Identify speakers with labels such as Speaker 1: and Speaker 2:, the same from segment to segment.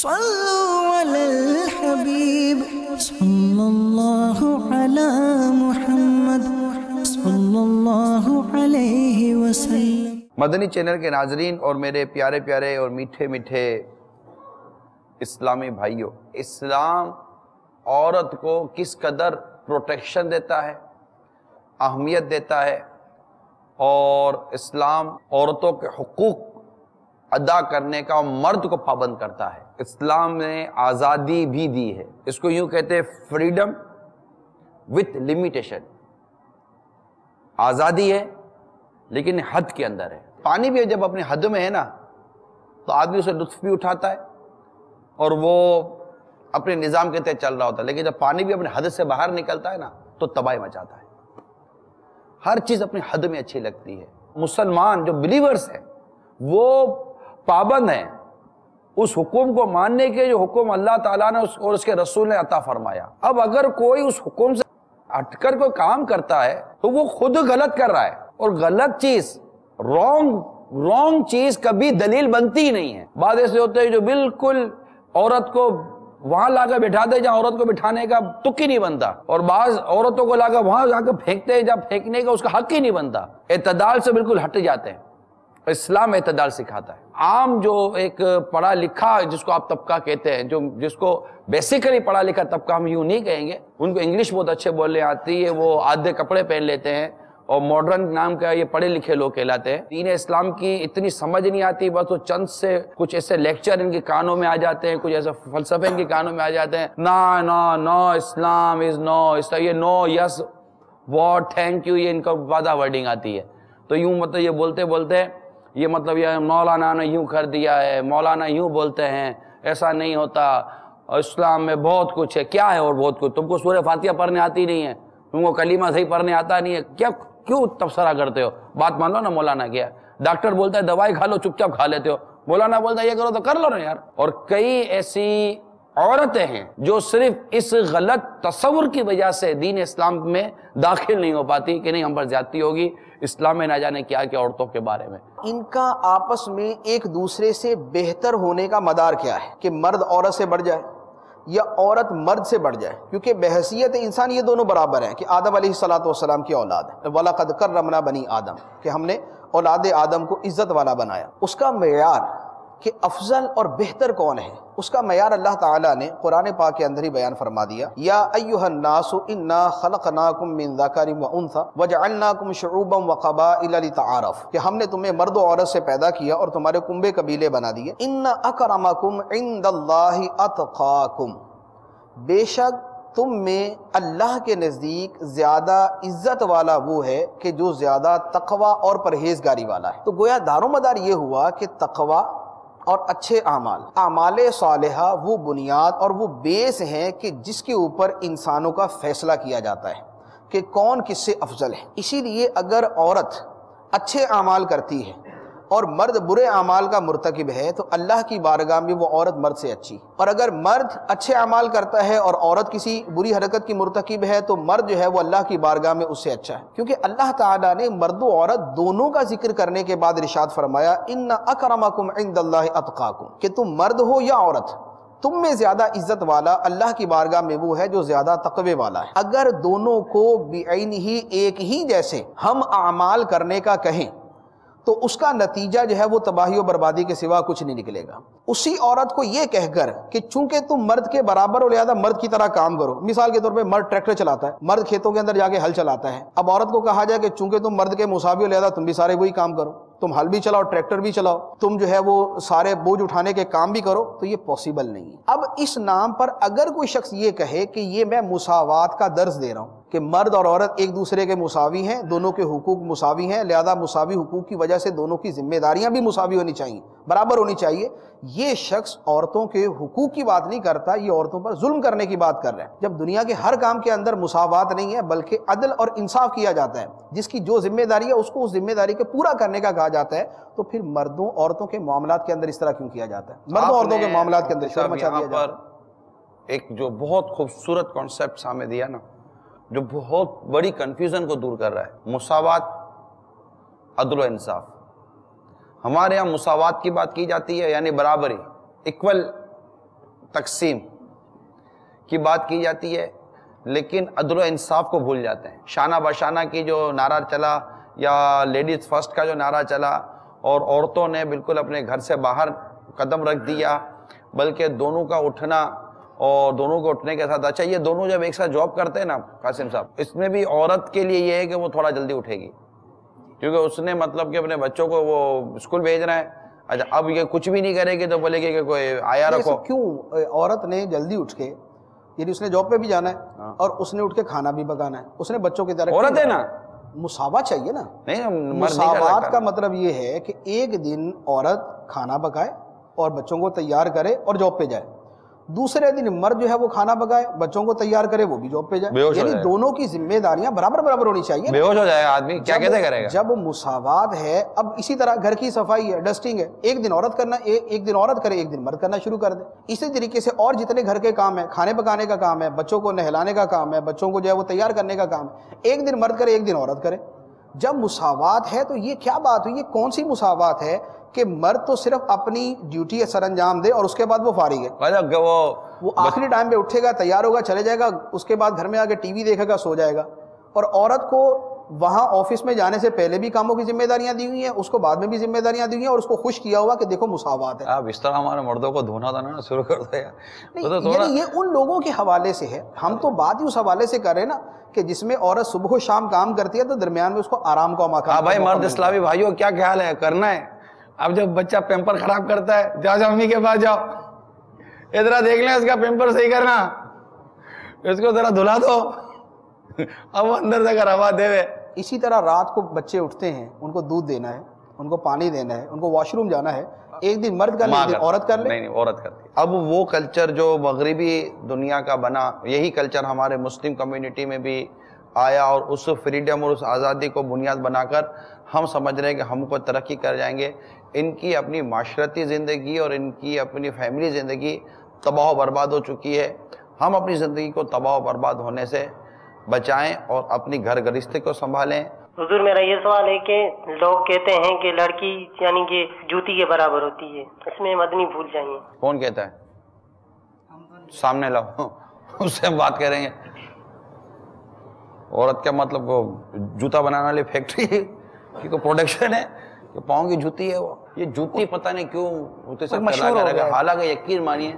Speaker 1: صلوا علی الحبیب صلی اللہ علی محمد صلی اللہ علیہ وسلم۔
Speaker 2: مدنی چینل کے ناظرین اور میرے پیارے پیارے اور میٹھے میٹھے اسلامی بھائیوں، اسلام عورت کو کس قدر پروٹیکشن دیتا ہے، اہمیت دیتا ہے، اور اسلام عورتوں کے حقوق ادا کرنے کا مرد کو پابند کرتا ہے۔ اسلام نے آزادی بھی دی ہے، اس کو یوں کہتے ہیں فریڈم وتھ لمیٹیشن۔ آزادی ہے لیکن حد کے اندر ہے۔ پانی بھی جب اپنی حد میں ہے نا تو آدمی اسے لطف بھی اٹھاتا ہے اور وہ اپنے نظام کے تحت چل رہا ہوتا ہے، لیکن جب پانی بھی اپنے حد سے باہر نکلتا ہے نا تو تباہی مچاتا ہے۔ ہر چیز اپنی حد میں اچھی لگتی ہے۔ مسلمان جو بلیورز ہیں وہ پابند ہیں اس حکم کو ماننے کے جو حکم اللہ تعالیٰ نے اور اس کے رسول نے عطا فرمایا۔ اب اگر کوئی اس حکم سے ہٹ کر کوئی کام کرتا ہے تو وہ خود غلط کر رہا ہے، اور غلط چیز، رونگ چیز کبھی دلیل بنتی ہی نہیں ہے۔ بعض ایسے ہوتے ہیں جو بالکل عورت کو وہاں لا کے بٹھا دے جہاں عورت کو بٹھانے کا تک ہی نہیں بنتا، اور بعض عورتوں کو لا کے وہاں جا کے پھینکتے ہیں جہاں پھینکنے کا اس کا حق ہی نہیں بنتا۔ اعتدال سے بالکل ہٹ جاتے ہیں۔ اسلام اعتدال سکھاتا ہے۔ عام جو ایک پڑھا لکھا جس کو آپ طبقہ کہتے ہیں، جس کو بیسیکلی پڑھا لکھا طبقہ ہم یوں نہیں کہیں گے، ان کو انگلش بہت اچھے بولنے آتی ہے، وہ آدھے کپڑے پہن لیتے ہیں اور ماڈرن نام کا یہ پڑھے لکھے لوگ کہلاتے ہیں۔ دین اسلام کی اتنی سمجھ نہیں آتی، بس وہ چند سے کچھ ایسے لیکچر ان کے کانوں میں آ جاتے ہیں، کچھ ایسے فلسفے ان کے کانوں میں آ جاتے ہیں، نو اسلام از نو، یہ نو یس واٹ تھینک یو، یہ ان کا وعدہ ورڈنگ آتی ہے۔ تو یوں مطلب یہ بولتے بولتے یہ مطلب یہ مولانا نے یوں کر دیا ہے، مولانا یوں بولتے ہیں، ایسا نہیں ہوتا، اسلام میں بہت کچھ ہے۔ کیا ہے اور بہت کچھ؟ تم کو سورہ فاتحہ پڑھنے آتی نہیں ہے، تم کو کلمہ صحیح پڑھنے آتا نہیں ہے، کیوں تبصرہ کرتے ہو؟ بات مان لو نا مولانا کیا ہے۔ ڈاکٹر بولتا ہے دوائی کھا لو، چپ چاپ کھا لیتے ہو، مولانا بولتا ہے یہ کرو تو کر لو نا یار۔ اور کئی ایسی عورتیں ہیں جو صرف اس غلط تصور کی وجہ سے دین اسلام میں داخل نہیں ہو پاتی کہ نہیں ہم پر زیادتی ہوگی، اسلام میں نہ جانے کیا کہ عورتوں کے بارے میں۔
Speaker 3: ان کا آپس میں ایک دوسرے سے بہتر ہونے کا مدار کیا ہے کہ مرد عورت سے بڑھ جائے یا عورت مرد سے بڑھ جائے؟ کیونکہ بحیثیت انسان یہ دونوں برابر ہیں کہ آدم علیہ السلام کی اولاد ہے، وَلَقَدْ كَرَّمْنَا بَنِي آدم، کہ ہم نے اولاد آدم کو عزت والا بنایا۔ اس کا معیار کہ افضل اور بہتر کون ہے، اس کا معیار اللہ تعالیٰ نے قرآن پاک کے اندر ہی بیان فرما دیا۔ یا ایھا الناس انا خلقناکم من ذکر وانثی وجعلناکم شعوبا وقبائل لتعارفوا، کہ ہم نے تمہیں مرد و عورت سے پیدا کیا اور تمہارے کنبے قبیلے بنا دیے۔ ان اکرمکم عند اللہ اتقاکم، بے شک تم میں اللہ کے نزدیک زیادہ عزت والا وہ ہے کہ جو زیادہ تقوی اور پرہیزگاری والا ہے۔ تو گویا دار و مدار یہ ہوا کہ تقوی اور اچھے اعمال صالحہ وہ بنیاد اور وہ بیس ہیں کہ جس کے اوپر انسانوں کا فیصلہ کیا جاتا ہے کہ کون کس سے افضل ہے۔ اسی لیے اگر عورت اچھے اعمال کرتی ہے اور مرد برے اعمال کا مرتکب ہے تو اللہ کی بارگاہ میں وہ عورت مرد سے اچھی، اور اگر مرد اچھے اعمال کرتا ہے اور عورت کسی بری حرکت کی مرتکب ہے تو مرد جو ہے وہ اللہ کی بارگاہ میں اس سے اچھا ہے۔ کیونکہ اللہ تعالیٰ نے مرد و عورت دونوں کا ذکر کرنے کے بعد ارشاد فرمایا ان اکرمکم عند اللہ اتقاکم، کہ تم مرد ہو یا عورت، تم میں زیادہ عزت والا اللہ کی بارگاہ میں وہ ہے جو زیادہ تقوی والا ہے۔ اگر دونوں کو بعینہ ایک ہی جیسے ہم اعمال کرنے کا کہیں تو اس کا نتیجہ جو ہے وہ تباہی و بربادی کے سوا کچھ نہیں نکلے گا۔ اسی عورت کو یہ کہہ کر کہ چونکہ تم مرد کے برابر ہو لہذا مرد کی طرح کام کرو، مثال کے طور پہ مرد ٹریکٹر چلاتا ہے، مرد کھیتوں کے اندر جا کے ہل چلاتا ہے، اب عورت کو کہا جائے کہ چونکہ تم مرد کے مساوی ہو لہذا تم بھی سارے وہی کام کرو، تم ہل بھی چلاؤ، ٹریکٹر بھی چلاؤ، تم جو ہے وہ سارے بوجھ اٹھانے کے کام بھی کرو، تو یہ پاسبل نہیں ہے۔ اب اس نام پر اگر کوئی شخص یہ کہے کہ یہ میں مساوات کا درس دے رہا ہوں کہ مرد اور عورت ایک دوسرے کے مساوی ہیں، دونوں کے حقوق مساوی ہیں، لہذا مساوی حقوق کی وجہ سے دونوں کی ذمہ داریاں بھی مساوی ہونی چاہیے، برابر ہونی چاہیے، یہ شخص عورتوں کے حقوق کی بات نہیں کرتا، یہ عورتوں پر ظلم کرنے کی بات کر رہے ہیں۔ جب دنیا کے ہر کام کے اندر مساوات نہیں ہے بلکہ عدل اور انصاف کیا جاتا ہے، جس کی جو ذمہ داری ہے اس کو اس ذمہ داری کے پورا کرنے کا کہا جاتا ہے، تو پھر مردوں عورتوں کے معاملات کے اندر اس طرح کیوں کیا جاتا ہے؟ مردوں عورتوں کے معاملات کے اندر شور مچا دیا جاتا ہے۔
Speaker 2: ایک جو بہت خوبصورت کانسیپٹ سامنے دیا نا، جو بہت بڑی کنفیوژن کو دور کر رہا ہے، مساوات، عدل و انصاف۔ ہمارے ہاں مساوات کی بات کی جاتی ہے یعنی برابری، ایکول تقسیم کی بات کی جاتی ہے لیکن عدل و انصاف کو بھول جاتے ہیں. شانہ بشانہ کی جو نعرہ چلا یا لیڈیز فرسٹ کا جو نعرہ چلا اور عورتوں نے بالکل اپنے گھر سے باہر قدم رکھ دیا, بلکہ دونوں کا اٹھنا اور دونوں کو اٹھنے کے ساتھ, اچھا یہ دونوں جب ایک ساتھ جاب کرتے ہیں نا قاسم صاحب, اس میں بھی عورت کے لیے یہ ہے کہ وہ تھوڑا جلدی اٹھے گی کیونکہ اس نے مطلب کہ اپنے بچوں کو وہ اسکول بھیجنا ہے. اچھا اب یہ کچھ بھی نہیں کرے گی تو بولے گی کہ کوئی آیا رکھو.
Speaker 3: کیوں عورت نے جلدی اٹھ کے, یعنی اس نے جاب پہ بھی جانا ہے اور اس نے اٹھ کے کھانا بھی پکانا ہے, اس نے بچوں کی طرح,
Speaker 2: عورت ہے نا,
Speaker 3: مساوات چاہیے نا.
Speaker 2: نہیں
Speaker 3: مساوات کا مطلب یہ ہے کہ ایک دن عورت کھانا پکائے اور بچوں کو تیار کرے اور جاب پہ جائے, دوسرے دن مرد جو ہے وہ کھانا پکائے بچوں کو تیار کرے وہ بھی جاب پہ جائے, یعنی دونوں کی ذمہ داریاں برابر برابر ہونی چاہیے.
Speaker 2: بے ہوش ہو جائے آدمی, کیا کیسے کرے گا
Speaker 3: جب مساوات ہے. اب اسی طرح گھر کی صفائی ہے, ڈسٹنگ ہے, ایک دن عورت کرنا, ایک دن عورت کرے, ایک دن مرد کرنا شروع کر دے. اسی طریقے سے اور جتنے گھر کے کام ہیں, کھانے پکانے کا کام ہے, بچوں کو نہلانے کا کام ہے, بچوں کو جو ہے وہ تیار کرنے کا کام ہے, ایک دن مرد کرے ایک دن عورت کرے. جب مساوات ہے تو یہ کیا بات ہوئی, یہ کون سی مساوات ہے کہ مرد تو صرف اپنی ڈیوٹی سر انجام دے اور اس کے بعد وہ فارغ ہے, وہ آخری ٹائم پہ اٹھے گا, تیار ہوگا, چلے جائے گا, اس کے بعد گھر میں آ کے ٹی وی دیکھے گا, سو جائے گا. اور عورت کو وہاں آفس میں جانے سے پہلے بھی کاموں کی ذمہ داریاں دی ہوئی ہیں, اس کو بعد میں بھی ذمہ داریاں دی ہوئی ہیں, اور اس کو خوش کیا ہوا کہ دیکھو مساوات ہے.
Speaker 2: اب اس طرح ہمارے مردوں کو دھونا دھانا شروع کر دیا.
Speaker 3: یعنی یہ ان لوگوں کے حوالے سے ہے, ہم تو بات ہی اس حوالے سے کر رہے ہیں نا کہ جس میں عورت صبح و شام کام کرتی ہے تو درمیان میں اس کو آرام کا موقع.
Speaker 2: ہاں بھائی مرد اسلامی بھائیوں کیا خیال ہے, کرنا ہے. اب جب بچہ پیمپر خراب کرتا ہے, جاؤ جاؤ امی کے پاس جاؤ, ادھر دیکھ لیں اس کا پیمپر صحیح کرنا, اس کو ذرا دھلا دو, اب اندر سے ہوا دے.
Speaker 3: اسی طرح رات کو بچے اٹھتے ہیں, ان کو دودھ دینا ہے, ان کو پانی دینا ہے, ان کو واش روم جانا ہے, ایک دن مرد کر لے ایک دن عورت کر لے.
Speaker 2: نہیں عورت کرتی. اب وہ کلچر جو مغربی دنیا کا بنا, یہی کلچر ہمارے مسلم کمیونٹی میں بھی آیا, اور اس فریڈم اور اس آزادی کو بنیاد بنا کر ہم سمجھ رہے ہیں کہ ہم کو ترقی کر جائیں گے. ان کی اپنی معاشرتی زندگی اور ان کی اپنی فیملی زندگی تباہ و برباد ہو چکی ہے. ہم اپنی زندگی کو تباہ و برباد ہونے سے بچائیں اور اپنی گھر گرہستی کو سنبھالیں.
Speaker 4: حضور میرا یہ سوال ہے کہ لوگ کہتے ہیں کہ لڑکی یعنی کہ جوتی کے برابر ہوتی ہے, اس میں مدنی بھول جائیں. کون
Speaker 2: کہتا ہے؟ سامنے لاؤ, اس سے ہم بات کریں گے. عورت کیا مطلب وہ جوتا بنانے والی فیکٹری کی کوئی پروڈکشن ہے کہ پاؤں کی جوتی ہے؟ وہ یہ جوتی پتہ نہیں کیوں ہوتے سے چلا جا رہا ہے. حالانکہ یقین مانیے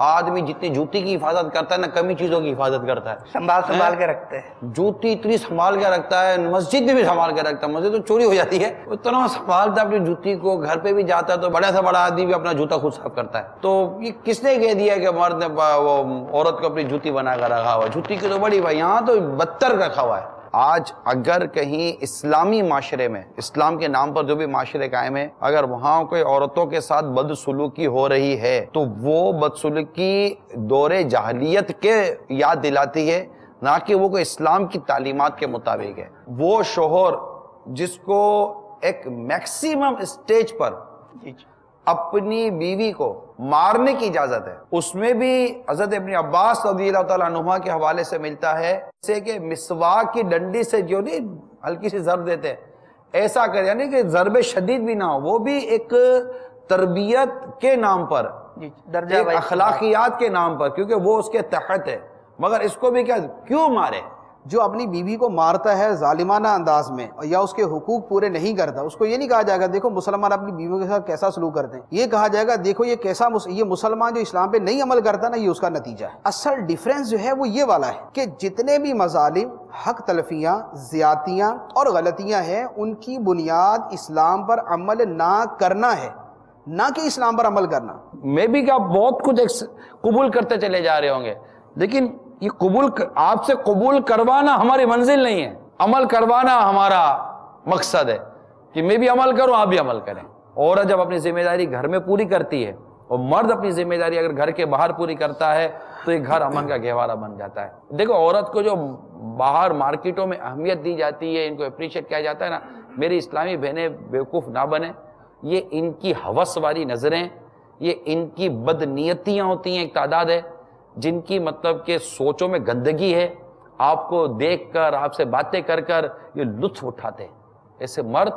Speaker 2: آدمی جتنی جوتی کی حفاظت کرتا ہے نا, کمی چیزوں کی حفاظت کرتا ہے.
Speaker 1: سنبھال کے رکھتے ہیں,
Speaker 2: جوتی اتنی سنبھال کے رکھتا ہے, مسجد میں بھی سنبھال کے رکھتا ہے. مسجد تو چوری ہو جاتی ہے, اتنا سنبھالتا ہے اپنی جوتی کو. گھر پہ بھی جاتا ہے تو بڑا سے بڑا آدمی بھی اپنا جوتا خود صاف کرتا ہے. تو یہ کس نے کہہ دیا کہ مرد نے وہ عورت کو اپنی جوتی بنا کر رکھا ہوا؟ جوتی کی تو بڑی بھائی, یہاں تو بدتر رکھا ہوا ہے. آج اگر کہیں اسلامی معاشرے میں, اسلام کے نام پر جو بھی معاشرے قائم ہے, اگر وہاں کوئی عورتوں کے ساتھ بدسلوکی ہو رہی ہے تو وہ بدسلوکی دور جاہلیت کے یاد دلاتی ہے, نہ کہ وہ کوئی اسلام کی تعلیمات کے مطابق ہے. وہ شوہر جس کو ایک میکسیمم اسٹیج پر اپنی بیوی کو مارنے کی اجازت ہے, اس میں بھی حضرت ابن عباس رضی اللہ تعالیٰ عنہما کے حوالے سے ملتا ہے جیسے کہ مسواک کی ڈنڈی سے جو نہیں ہلکی سی ضرب دیتے ہیں, ایسا کر, یعنی کہ ضرب شدید بھی نہ ہو, وہ بھی ایک تربیت کے نام پر, ایک اخلاقیات کے نام پر, کیونکہ وہ اس کے تحت ہے. مگر اس کو بھی کیوں مارے؟
Speaker 3: جو اپنی بیوی کو مارتا ہے ظالمانہ انداز میں یا اس کے حقوق پورے نہیں کرتا, اس کو یہ نہیں کہا جائے گا دیکھو مسلمان اپنی بیویوں کے ساتھ کیسا سلوک کرتے ہیں, یہ کہا جائے گا دیکھو یہ مسلمان جو اسلام پہ نہیں عمل کرتا نا, یہ اس کا نتیجہ ہے. اصل ڈیفرنس جو ہے وہ یہ والا ہے کہ جتنے بھی مظالم, حق تلفیاں, زیادتیاں اور غلطیاں ہیں, ان کی بنیاد اسلام پر عمل نہ کرنا ہے, نہ کہ اسلام پر عمل کرنا.
Speaker 2: میں بھی کیا بہت کچھ قبول کرتے چلے جا رہے ہوں گے, لیکن یہ آپ سے قبول کروانا ہماری منزل نہیں ہے, عمل کروانا ہمارا مقصد ہے کہ میں بھی عمل کروں آپ بھی عمل کریں. عورت جب اپنی ذمہ داری گھر میں پوری کرتی ہے اور مرد اپنی ذمہ داری اگر گھر کے باہر پوری کرتا ہے تو یہ گھر امن کا گہوارہ بن جاتا ہے. دیکھو عورت کو جو باہر مارکیٹوں میں اہمیت دی جاتی ہے, ان کو اپریشیٹ کیا جاتا ہے نا, میری اسلامی بہنیں بیوقوف نہ بنیں. یہ ان کی ہوس والی نظریں, یہ ان کی بدنیتیاں ہوتی ہیں, ایک تعداد ہے جن کی مطلب کہ سوچوں میں گندگی ہے. آپ کو دیکھ کر, آپ سے باتیں کر کر یہ لطف اٹھاتے ہیں, ایسے مرد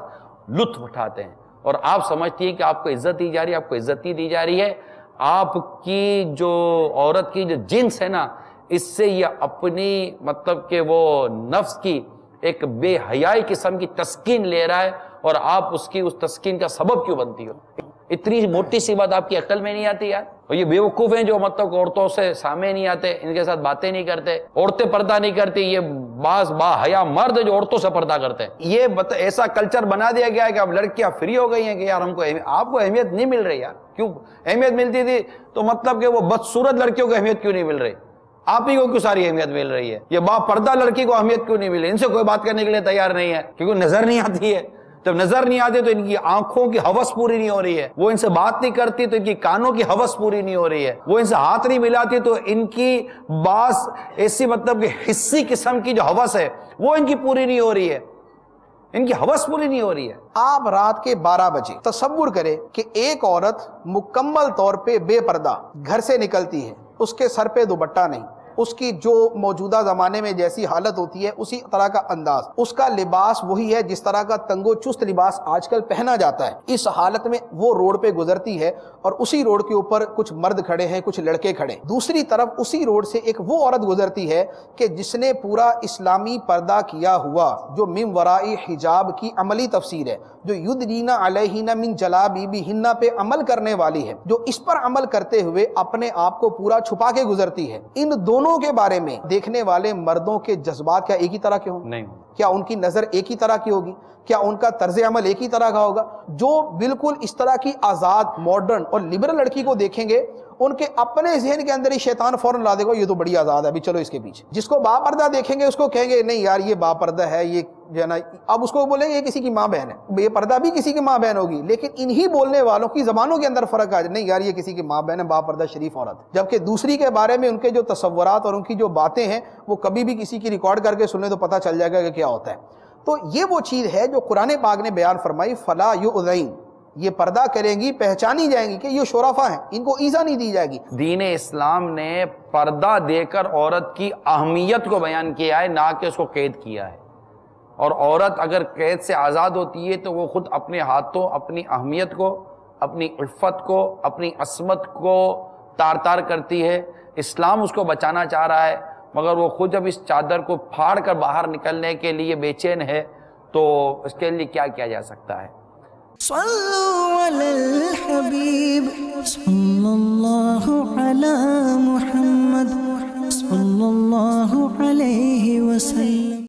Speaker 2: لطف اٹھاتے ہیں, اور آپ سمجھتی ہیں کہ آپ کو عزت دی جا رہی ہے, آپ کو عزت نہیں دی جا رہی ہے. آپ کی جو عورت کی جو جنس ہے نا، اس سے یہ اپنی مطلب کہ وہ نفس کی ایک بے حیائی قسم کی تسکین لے رہا ہے، اور آپ اس کی اس تسکین کا سبب کیوں بنتی ہو؟ اتنی موٹی سی بات آپ کی عقل میں نہیں آتی یار؟ اور یہ بیوقوف ہیں جو مطلب عورتوں سے سامنے نہیں آتے، ان کے ساتھ باتیں نہیں کرتے، عورتیں پردہ نہیں کرتی، یہ بعض با حیا مرد جو عورتوں سے پردہ کرتے ہیں۔ یہ ایسا کلچر بنا دیا گیا ہے کہ اب لڑکیاں فری ہو گئی ہیں کہ یار ہم کو آپ کو اہمیت نہیں مل رہی یار۔ کیوں اہمیت ملتی تھی تو مطلب کہ وہ بدصورت لڑکیوں کو اہمیت کیوں نہیں مل رہی؟ آپ ہی کو کیوں ساری اہمیت مل رہی ہے؟ یہ با پردہ لڑکی کو اہمیت کیوں نہیں مل رہی؟ ان سے کوئی بات کرنے کے لیے تیار نہیں ہے کیونکہ نظر نہیں آتی ہے۔ جب نظر نہیں آتی تو ان کی آنکھوں کی ہوس پوری نہیں ہو رہی ہے، وہ ان سے بات نہیں کرتی تو ان کی کانوں کی ہوس پوری نہیں ہو رہی ہے، وہ ان سے ہاتھ نہیں ملاتی تو ان کی بعض ایسی مطلب کہ حسی قسم کی جو ہوس ہے وہ ان کی پوری نہیں ہو رہی ہے، ان کی ہوس پوری نہیں ہو رہی ہے۔
Speaker 3: آپ رات کے 12 بجے تصور کریں کہ ایک عورت مکمل طور پہ بے پردہ گھر سے نکلتی ہے، اس کے سر پہ دوپٹہ نہیں، اس کی جو موجودہ زمانے میں جیسی حالت ہوتی ہے اسی طرح کا انداز، اس کا لباس وہی ہے جس طرح کا تنگ و چست لباس آج کل پہنا جاتا ہے، اس حالت میں وہ روڈ پہ گزرتی ہے اور اسی روڈ کے اوپر کچھ مرد کھڑے ہیں، کچھ لڑکے کھڑے ہیں، دوسری طرف اسی روڈ سے ایک وہ عورت گزرتی ہے کہ جس نے پورا اسلامی پردہ کیا ہوا، جو من ورائی حجاب کی عملی تفسیر ہے، جو یدنین علیہن من جلابیبہن پہ عمل کرنے والی ہے، جو اس پر عمل کرتے ہوئے اپنے آپ کو پورا چھپا کے گزرتی ہے۔ ان دونوں کے بارے میں دیکھنے والے مردوں کے جذبات کیا ایک ہی طرح کے ہوں گے؟
Speaker 2: نہیں۔
Speaker 3: کیا ان کی نظر ایک ہی طرح کی ہوگی؟ کیا ان کا طرز عمل ایک ہی طرح کا ہوگا؟ جو بالکل اس طرح کی آزاد، ماڈرن اور لبرل لڑکی کو دیکھیں گے، ان کے اپنے ذہن کے اندر ہی شیطان فوراً لا دے گا یہ تو بڑی آزاد ہے، ابھی چلو اس کے پیچھے۔ جس کو با پردہ دیکھیں گے اس کو کہیں گے نہیں یار یہ با پردہ ہے، یہ جو ہے نا، اب اس کو بولیں گے یہ کسی کی ماں بہن ہے، یہ پردہ بھی کسی کی ماں بہن ہوگی، لیکن انہی بولنے والوں کی زبانوں کے اندر فرق آ جائے، نہیں یار یہ کسی کی ماں بہن ہے، با پردہ شریف عورت، جبکہ دوسری کے بارے میں ان کے جو تصورات اور ان کی جو باتیں ہیں وہ کبھی بھی کسی کی ریکارڈ کر کے سنیں تو پتہ چل جائے گا کہ کیا ہوتا ہے۔ تو یہ وہ چیز ہے جو قرآن پاک نے بیان فرمائی، فلا یؤذین، یہ پردہ کریں گی، پہچانی جائیں گی کہ یہ شرفا ہیں، ان کو ایزا نہیں دی جائے گی۔
Speaker 2: دین اسلام نے پردہ دے کر عورت کی اہمیت کو بیان کیا ہے، نہ کہ اس کو قید کیا ہے۔ اور عورت اگر قید سے آزاد ہوتی ہے تو وہ خود اپنے ہاتھوں اپنی اہمیت کو، اپنی عفت کو، اپنی عصمت کو تار تار کرتی ہے۔ اسلام اس کو بچانا چاہ رہا ہے، مگر وہ خود جب اس چادر کو پھاڑ کر باہر نکلنے کے لیے بے چین ہے تو اس کے لیے کیا کیا جا سکتا ہے؟
Speaker 1: صلوا علی الحبیب صلی اللہ علی محمد صلی اللہ علیہ وسلم۔